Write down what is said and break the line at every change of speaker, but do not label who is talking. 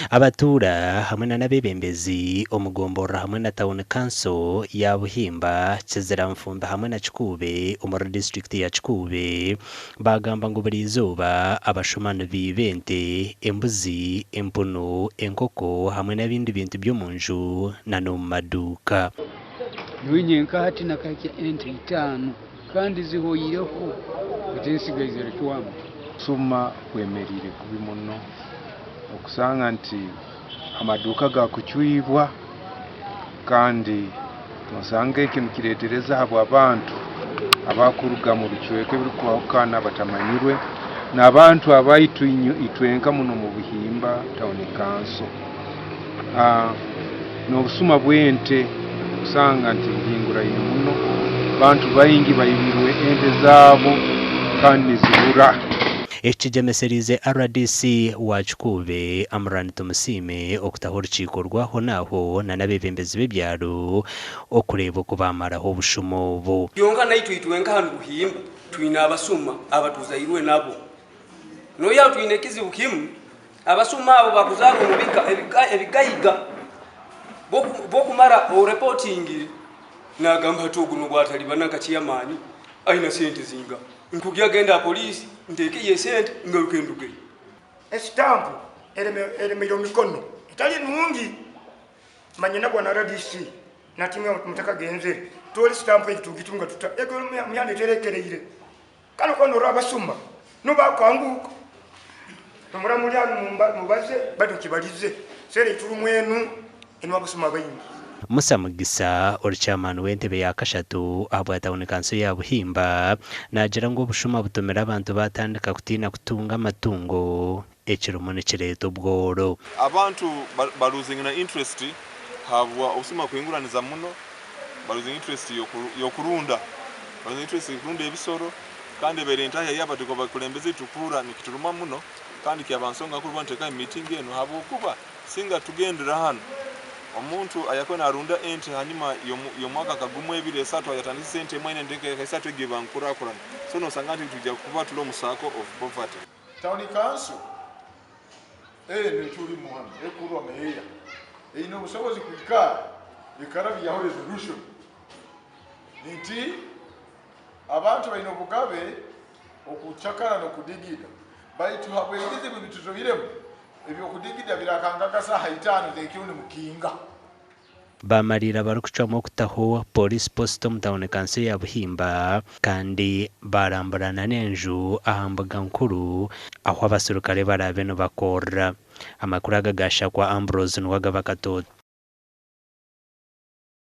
abatura hamwe n'abebembezi omugombora hamwe na town council ya Buhimba Kizira Mfumba hamwe na Kikuube omuri district ya Kikuube bagamba ngo buri izuba abashumana b'ibente embuzi empunu enkoko hamwe n'ibindi bintu byo mu nju na no mu maduka
Nwenyenka hati nakakya ente 5 kandi zihoyireho kutensigazira tuwamu
suma kwemerire kubi muno okusanga nti amaduka gakucwibwa kandi nosanga ekintu kiretereza abo abantu abakuruga mu bichweke birikuwakana batamanyirwe n'abantu abaitu itwenka muno mu Buhimba town council n'obusuma bw'ente usanga nti hingura muno bantu bayingi bayibirwe ente zaabo kandi zibura
ekijemeserize RDC wa Kikuube Amran Tumusime okutaho urukiko rwaho naho n'abebembezi b'ebyaro okureba uko bamaraho obushuma obo
yonka naitwe itwenka hano Buhimba twina abasuma abatuzayirwe nabo no ya twine kizibu kimu abasuma abo bakuzanga mubika ebigayiga bokumara o reporting nagamba tuguno gwataliba kachiyamani aina sente zinga nkugya genda police ndeke yesente ngarukenduke
estamp elemero mikono itali nungi manyina bwana RDC natimwe mutaka genze toli stamp itugitunga tuta ego myande terekereire kano kono rabasuma no bakwanguko nomura muri mubaze bado kibalize sere turumwenu enwa basuma bayingi
Musa Mugisa chairman w'entebe ya kashatu abwa town council ya Buhimba nagira ngo obushuma butomera abantu batandika kutina kutunga amatungo ekirumo nekireeta obworo
abantu balosing na interest habwa obusuma kwinguraniza muno balosing interest yokurunda balosing interest yokurunda ebisoro kandi berenta yabatiko bakulembeze tukura nikituruma muno kandi kyabansonga kuri banteka meeting eno habo kuba singa tugendera hano omuntu ayakona arunda ente hanyuma yomwaka kagumwe ebire esatu ayatandisa sente mwene ndeke kaisatu egiba nkurakurana so no sangati tujja kuba tulo musako of poverty
town council ne tuli muhano ekulwa meya ino busobozi kwika bikarabi ya resolution nti abantu bayino bugabe okuchakara no kudigida baitu habwegeze bibituzo biremo ebyo kudigida birakanga saha 5 zekione mukinga
bamarira barukucamo kutaho police post mu town council ya Buhimba kandi baramburana n'enju ahambaga nkuru aho abasurukare barabe no bakora amakuru agagasha kwa Ambrose n'wagaba katoto